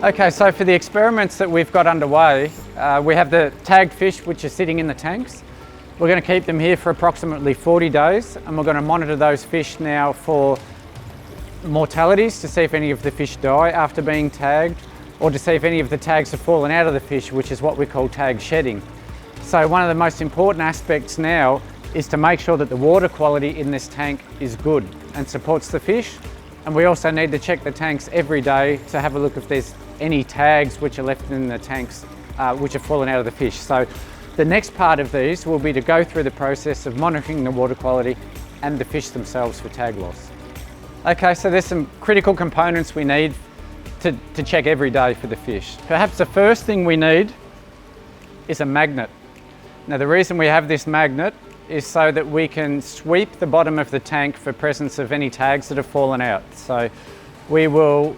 Okay, so for the experiments that we've got underway, we have the tagged fish which are sitting in the tanks. We're going to keep them here for approximately 40 days, and we're going to monitor those fish now for mortalities to see if any of the fish die after being tagged, or to see if any of the tags have fallen out of the fish, which is what we call tag shedding. So one of the most important aspects now is to make sure that the water quality in this tank is good and supports the fish. And we also need to check the tanks every day to have a look if there's any tags which are left in the tanks which have fallen out of the fish. So the next part of these will be to go through the process of monitoring the water quality and the fish themselves for tag loss. Okay, so there's some critical components we need to check every day for the fish. Perhaps the first thing we need is a magnet. Now the reason we have this magnet is so that we can sweep the bottom of the tank for presence of any tags that have fallen out. So we will,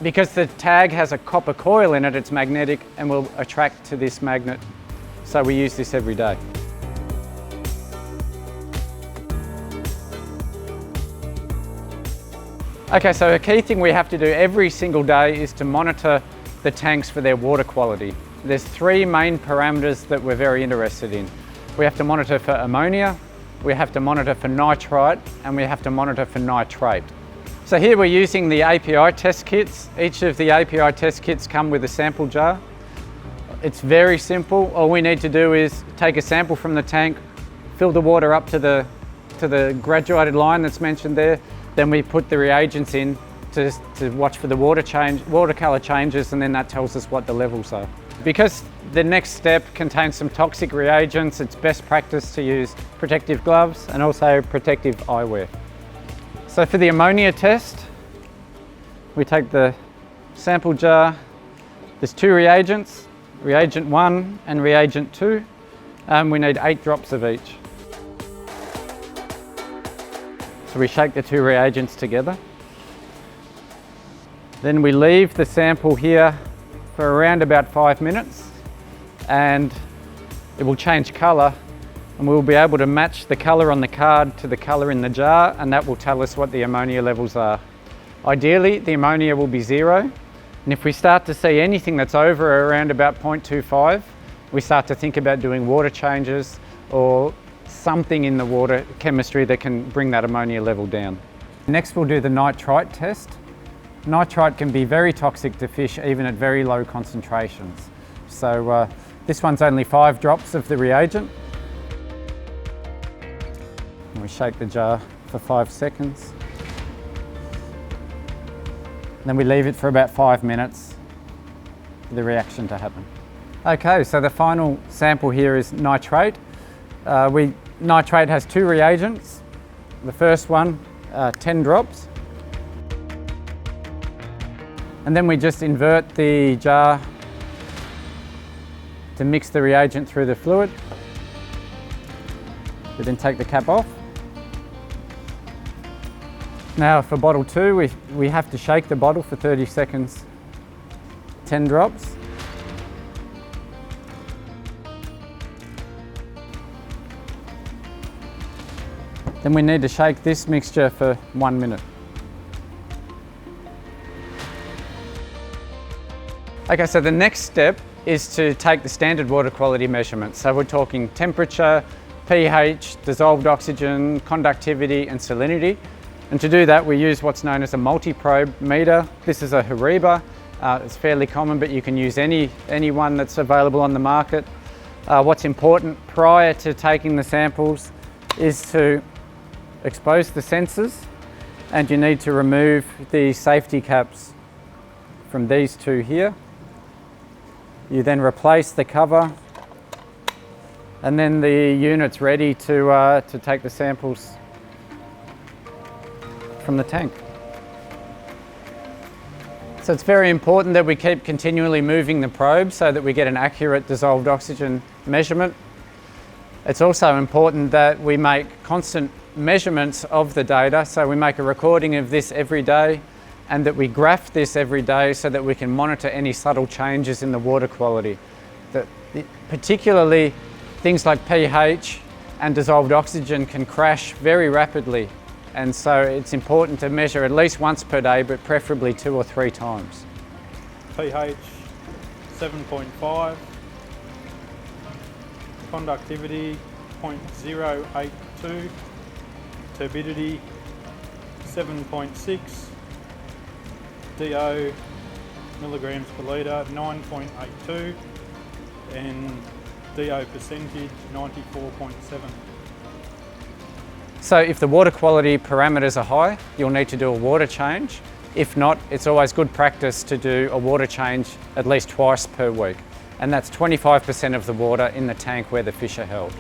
because the tag has a copper coil in it, it's magnetic and will attract to this magnet. So we use this every day. Okay, so a key thing we have to do every single day is to monitor the tanks for their water quality. There's three main parameters that we're very interested in. We have to monitor for ammonia, we have to monitor for nitrite, and we have to monitor for nitrate. So here we're using the API test kits. Each of the API test kits come with a sample jar. It's very simple. All we need to do is take a sample from the tank, fill the water up to the graduated line that's mentioned there. Then we put the reagents in to watch for the water colour changes, and then that tells us what the levels are. Because the next step contains some toxic reagents, it's best practice to use protective gloves and also protective eyewear. So for the ammonia test, we take the sample jar. There's two reagents, reagent 1 and reagent 2. We need 8 drops of each. So we shake the two reagents together. Then we leave the sample here for around about 5 minutes, and it will change colour, and we'll be able to match the colour on the card to the colour in the jar, and that will tell us what the ammonia levels are. Ideally, the ammonia will be 0, and if we start to see anything that's over around about 0.25, we start to think about doing water changes or something in the water chemistry that can bring that ammonia level down. Next we'll do the nitrite test. Nitrite can be very toxic to fish even at very low concentrations. So this one's only 5 drops of the reagent. And we shake the jar for 5 seconds. Then we leave it for about 5 minutes for the reaction to happen. Okay, so the final sample here is nitrate. Nitrate has 2 reagents. The first one, 10 drops. And then we just invert the jar to mix the reagent through the fluid. We then take the cap off. Now for bottle 2, we have to shake the bottle for 30 seconds, 10 drops. Then we need to shake this mixture for 1 minute. Okay, so the next step is to take the standard water quality measurements. So we're talking temperature, pH, dissolved oxygen, conductivity and salinity. And to do that, we use what's known as a multi-probe meter. This is a Hariba. It's fairly common, but you can use any one that's available on the market. What's important prior to taking the samples is to expose the sensors, and you need to remove the safety caps from these two here. You then replace the cover, and then the unit's ready to take the samples from the tank. So it's very important that we keep continually moving the probe so that we get an accurate dissolved oxygen measurement. It's also important that we make constant measurements of the data, so we make a recording of this every day, and that we graph this every day so that we can monitor any subtle changes in the water quality. Particularly things like pH and dissolved oxygen can crash very rapidly, and so it's important to measure at least once per day, but preferably 2 or 3 times. pH 7.5, conductivity 0.082, turbidity 7.6, DO milligrams per litre 9.82, and DO percentage 94.7. So if the water quality parameters are high, you'll need to do a water change. If not, it's always good practice to do a water change at least twice per week. And that's 25% of the water in the tank where the fish are held.